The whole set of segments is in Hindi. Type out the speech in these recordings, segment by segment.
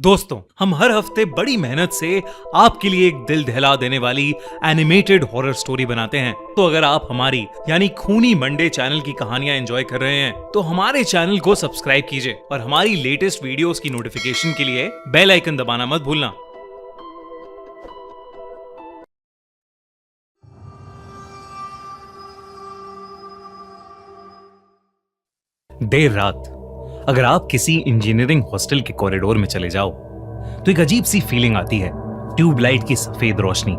दोस्तों, हम हर हफ्ते बड़ी मेहनत से आपके लिए एक दिल दहला देने वाली एनिमेटेड हॉरर स्टोरी बनाते हैं। तो अगर आप हमारी यानी खूनी मंडे चैनल की कहानियां एंजॉय कर रहे हैं तो हमारे चैनल को सब्सक्राइब कीजिए और हमारी लेटेस्ट वीडियोस की नोटिफिकेशन के लिए बेल आइकन दबाना मत भूलना। देर रात अगर आप किसी इंजीनियरिंग हॉस्टल के कॉरिडोर में चले जाओ तो एक अजीब सी फीलिंग आती है। ट्यूबलाइट की सफेद रोशनी,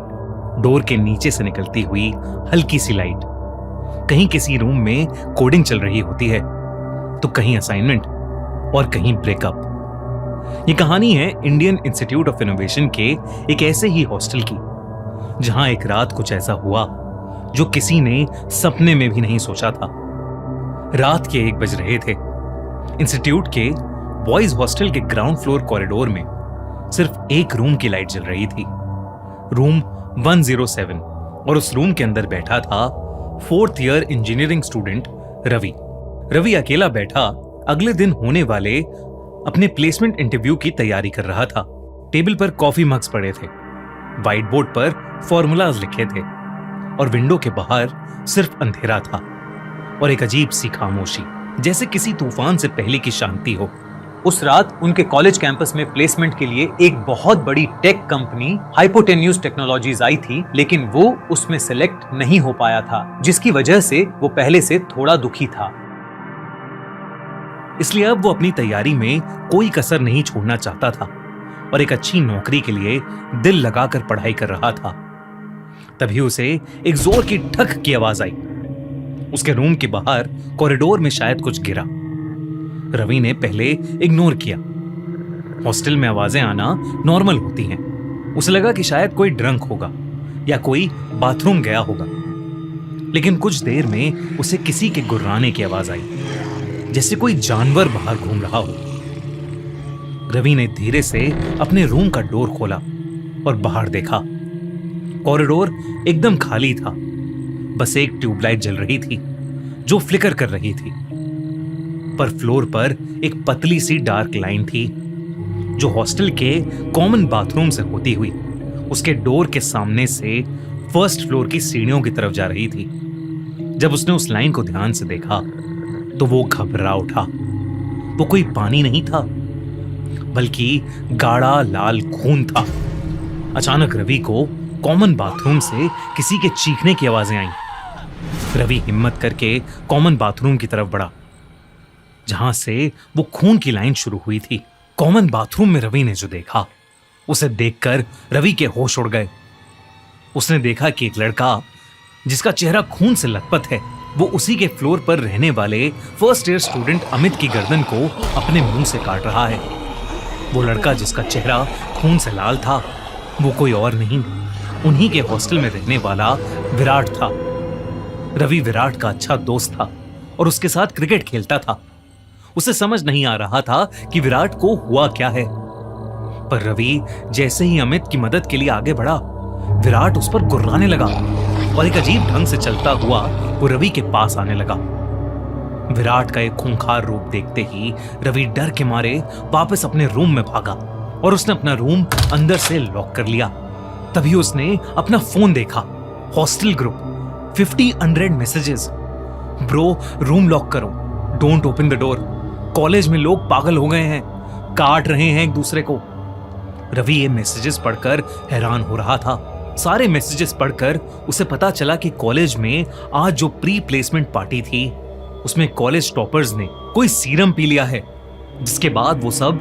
डोर के नीचे से निकलती हुई हल्की सी लाइट, कहीं किसी रूम में कोडिंग चल रही होती है तो कहीं असाइनमेंट और कहीं ब्रेकअप। ये कहानी है इंडियन इंस्टीट्यूट ऑफ इनोवेशन के एक ऐसे ही हॉस्टल की जहां एक रात कुछ ऐसा हुआ जो किसी ने सपने में भी नहीं सोचा था। रात के 1 बज रहे थे। इंस्टीट्यूट के बॉयज हॉस्टल के ग्राउंड फ्लोर कॉरिडोर में सिर्फ एक रूम की लाइट जल रही थी, रूम 107, और उस रूम के अंदर बैठा था 4th year engineering student Ravi. Ravi अकेला बैठा अगले दिन होने वाले अपने प्लेसमेंट इंटरव्यू की तैयारी कर रहा था। टेबल पर कॉफी मग्स पड़े थे, व्हाइट बोर्ड पर फॉर्मूलाज लिखे थे और विंडो के बाहर सिर्फ अंधेरा था और एक अजीब सी खामोशी, जैसे किसी तूफान से पहले की शांति हो। उस रात उनके कॉलेज कैंपस में प्लेसमेंट के लिए एक बहुत बड़ी टेक कंपनी हाइपोटेन्यूज टेक्नोलॉजीज आई थी, लेकिन वो उसमें सिलेक्ट नहीं हो पाया था, जिसकी वजह से वो पहले से थोड़ा दुखी था। इसलिए अब वो अपनी तैयारी में कोई कसर नहीं छोड़ना चाहता था और एक अच्छी नौकरी के लिए दिल लगाकर पढ़ाई कर रहा था। तभी उसे एक जोर की ठक की आवाज आई। उसके रूम के बाहर कॉरिडोर में शायद कुछ गिरा। रवि ने पहले इग्नोर किया। हॉस्टल में आवाजें आना नॉर्मल होती हैं। उसे लगा कि शायद कोई ड्रंक होगा या कोई बाथरूम गया होगा, लेकिन कुछ देर में उसे किसी के गुर्राने की आवाज आई, जैसे कोई जानवर बाहर घूम रहा हो। रवि ने धीरे से अपने रूम का डोर खोला और बाहर देखा। कॉरिडोर एकदम खाली था, बस एक ट्यूबलाइट जल रही थी जो फ्लिकर कर रही थी, पर फ्लोर पर एक पतली सी डार्क लाइन थी जो हॉस्टल के कॉमन बाथरूम से होती हुई उसके डोर के सामने से 1st फ्लोर की सीढ़ियों की तरफ जा रही थी। जब उसने उस लाइन को ध्यान से देखा तो वो घबरा उठा। वो कोई पानी नहीं था, बल्कि गाढ़ा लाल खून था। अचानक रवि को कॉमन बाथरूम से किसी के चीखने की आवाजें आईं। रवि हिम्मत करके कॉमन बाथरूम की तरफ बढ़ा, जहां से वो खून की लाइन शुरू हुई थी। कॉमन बाथरूम में रवि ने जो देखा, उसे देखकर रवि के होश उड़ गए। उसने देखा कि एक लड़का जिसका चेहरा खून से लथपथ है, वो उसी के फ्लोर पर रहने वाले 1st ईयर स्टूडेंट अमित की गर्दन को अपने मुंह से काट रहा है। वो लड़का जिसका चेहरा खून से लाल था, वो कोई और नहीं, उन्हीं के हॉस्टल में रहने वाला विराट था। रवि विराट का अच्छा दोस्त था और उसके साथ क्रिकेट खेलता था। उसे समझ नहीं आ रहा था कि विराट को हुआ क्या है, पर रवि जैसे ही अमित की मदद के लिए आगे बढ़ा, विराट उस पर गुर्राने लगा और एक अजीब ढंग से चलता हुआ वो रवि के पास आने लगा। विराट का एक खूंखार रूप देखते ही रवि डर के मारे वापस अपने रूम में भागा और उसने अपना रूम अंदर से लॉक कर लिया। तभी उसने अपना फोन देखा। Hostel group, 50 messages. Bro, room lock करो, don't open the door, college में लोग पागल हो गए हैं, काट रहे हैं एक दूसरे को। रवि ये मैसेजेस पढ़कर हैरान हो रहा था। सारे मैसेजेस पढ़कर उसे पता चला कि कॉलेज में आज जो प्री प्लेसमेंट पार्टी थी, उसमें कॉलेज टॉपर्स ने कोई सीरम पी लिया है, जिसके बाद वो सब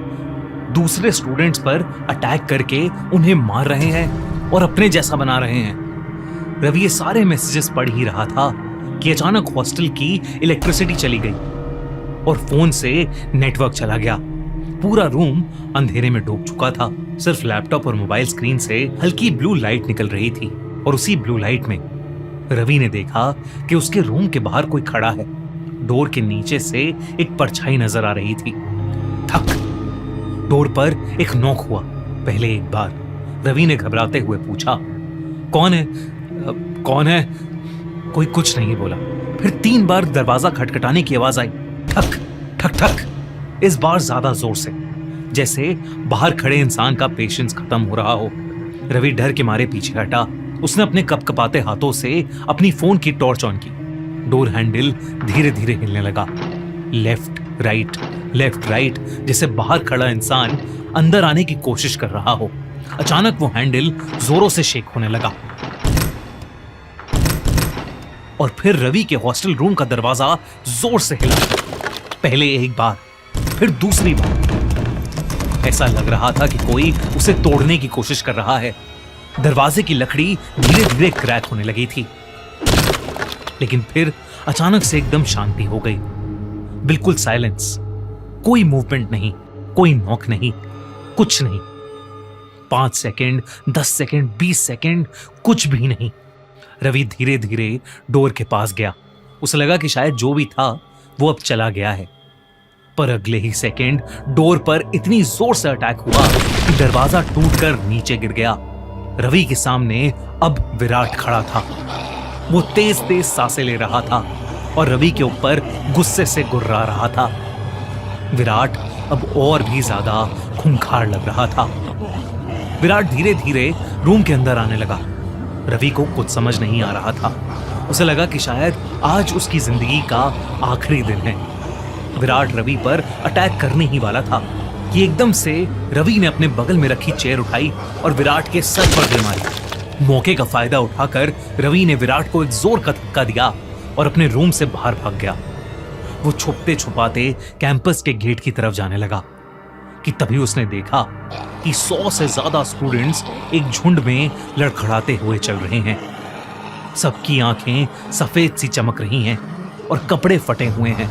दूसरे स्टूडेंट्स पर अटैक करके उन्हें मार रहे हैं और अपने जैसा बना रहे हैं। रवि ये सारे मैसेजेस पढ़ ही रहा था कि अचानक हॉस्टल की इलेक्ट्रिसिटी चली गई और फोन से नेटवर्क चला गया। पूरा रूम अंधेरे में डूब चुका था। सिर्फ लैपटॉप और मोबाइल स्क्रीन से हल्की ब्लू लाइट निकल रही थी और उसी ब्लू लाइट में रवि ने देखा कि उसके रूम के बाहर कोई खड़ा है। डोर के नीचे से एक परछाई नजर आ रही थी। ठक, डोर पर एक नॉक हुआ। पहले एक बार रवि ने घबराते हुए पूछा, कौन है? कौन है? कोई कुछ नहीं बोला। फिर 3 बार दरवाजा खटखटाने की आवाज आई। ठक ठक ठक, इस बार ज्यादा जोर से। जैसे बाहर खड़े इंसान का पेशेंस खत्म हो रहा हो। रवि डर के मारे पीछे हटा। उसने अपने कपकपाते हाथों से अपनी फोन की टॉर्च ऑन की। डोर हैंडल धीरे धीरे हिलने लगा। लेफ्ट राइट, जैसे बाहर खड़ा इंसान अंदर आने की कोशिश कर रहा हो। अचानक वो हैंडल जोरों से शेक होने लगा और फिर रवि के हॉस्टल रूम का दरवाजा जोर से हिला। पहले एक बार, फिर दूसरी बार। ऐसा लग रहा था कि कोई उसे तोड़ने की कोशिश कर रहा है। दरवाजे की लकड़ी धीरे धीरे क्रैक होने लगी थी। लेकिन फिर अचानक से एकदम शांति हो गई। बिल्कुल साइलेंस। कोई मूवमेंट नहीं, कोई नॉक नहीं, कुछ नहीं। 5 सेकंड, 10 सेकंड, 20 सेकंड, कुछ भी नहीं। रवि धीरे धीरे डोर के पास गया। उसे लगा कि शायद जो भी था वो अब चला गया है। पर अगले ही सेकंड डोर पर इतनी जोर से अटैक हुआ कि दरवाजा टूटकर नीचे गिर गया। रवि के सामने अब विराट खड़ा था। वो तेज तेज सांसें ले रहा था और रवि के ऊपर गुस्से से गुर्रा रहा था। विराट अब और भी ज्यादा खूंखार लग रहा था। विराट धीरे धीरे रूम के अंदर आने लगा। रवि को कुछ समझ नहीं आ रहा था। उसे लगा कि शायद आज उसकी जिंदगी का आखिरी दिन है। विराट रवि पर अटैक करने ही वाला था कि एकदम से रवि ने अपने बगल में रखी चेयर उठाई और विराट के सर पर गिर मारी। मौके का फायदा उठाकर रवि ने विराट को एक जोर का धक्का दिया और अपने रूम से बाहर भाग गया। वो छुपते छुपाते कैंपस के गेट की तरफ जाने लगा कि तभी उसने देखा कि 100 से ज्यादा स्टूडेंट्स एक झुंड में लड़खड़ाते हुए चल रहे हैं। सबकी आंखें सफेद सी चमक रही हैं और कपड़े फटे हुए हैं।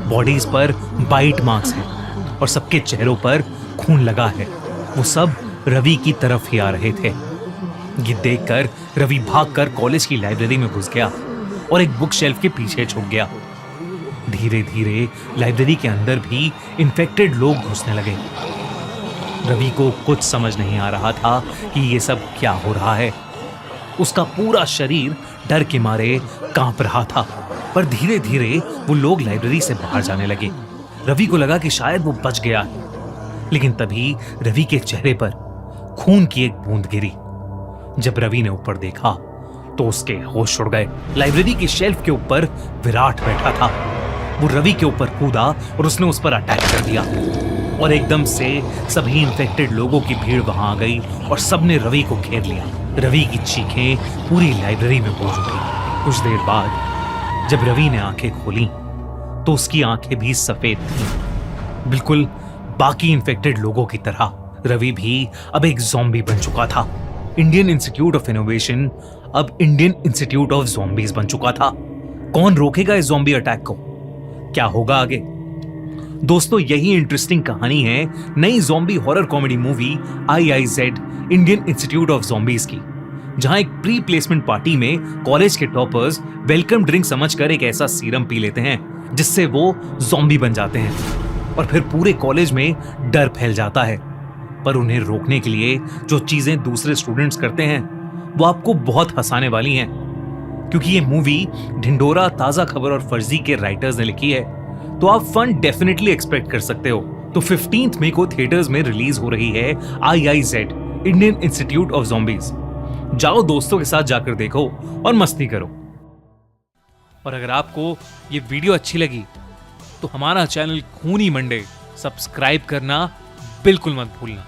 बॉडीज पर बाइट मार्क्स हैं और सबके चेहरों पर खून लगा है। वो सब रवि की तरफ ही आ रहे थे। ये देखकर रवि भागकर कॉलेज की लाइब्रेरी में घुस गया और एक बुक शेल्फ के पीछे छुप गया। धीरे धीरे लाइब्रेरी के अंदर भी इन्फेक्टेड लोग घुसने लगे। रवि को कुछ समझ नहीं आ रहा था कि ये सब क्या हो रहा है। उसका पूरा शरीर डर के मारे कांप रहा था। पर धीरे धीरे वो लोग लाइब्रेरी से बाहर जाने लगे। रवि को लगा कि शायद वो बच गया है। लेकिन तभी रवि के चेहरे पर खून की एक बूंद गिरी। जब रवि ने ऊपर देखा तो उसके होश उड़ गए। लाइब्रेरी की शेल्फ के ऊपर विराट बैठा था। वो रवि के ऊपर कूदा और उसने उस पर अटैक कर दिया और एकदम से सभी इन्फेक्टेड लोगों की भीड़ वहां आ गई और सबने रवि को घेर लिया। रवि की चीखें पूरी लाइब्रेरी में गूंज उठी। कुछ देर बाद जब रवि ने आंखें खोली तो उसकी आंखें भी सफेद थीं, बिल्कुल बाकी इन्फेक्टेड लोगों की तरह। रवि भी अब एक ज़ॉम्बी बन चुका था। इंडियन इंस्टीट्यूट ऑफ इनोवेशन अब इंडियन इंस्टीट्यूट ऑफ ज़ॉम्बीज बन चुका था। कौन रोकेगा इस ज़ॉम्बी अटैक को? क्या होगा आगे? दोस्तों, यही इंटरेस्टिंग कहानी है नई zombie horror comedy movie IIZ Indian institute of zombies की, जहां एक प्री प्लेसमेंट पार्टी में कॉलेज के टॉपर्स वेलकम ड्रिंक समझकर एक ऐसा सीरम पी लेते हैं जिससे वो ज़ॉम्बी बन जाते हैं और फिर पूरे कॉलेज में डर फैल जाता है। पर उन्हें रोकने के लिए जो चीजें दूसरे स्टूडेंट्स करते हैं वो आपको बहुत हंसाने वाली हैं, क्योंकि ये मूवी ढिंडोरा, ताजा खबर और फर्जी के राइटर्स ने लिखी है, तो आप फन डेफिनेटली एक्सपेक्ट कर सकते हो। तो 15 मई को थिएटर्स में रिलीज हो रही है IIZ Indian institute of zombies. जाओ दोस्तों के साथ जाकर देखो और मस्ती करो। और अगर आपको ये वीडियो अच्छी लगी तो हमारा चैनल खूनी मंडे सब्सक्राइब करना बिल्कुल मत भूलना।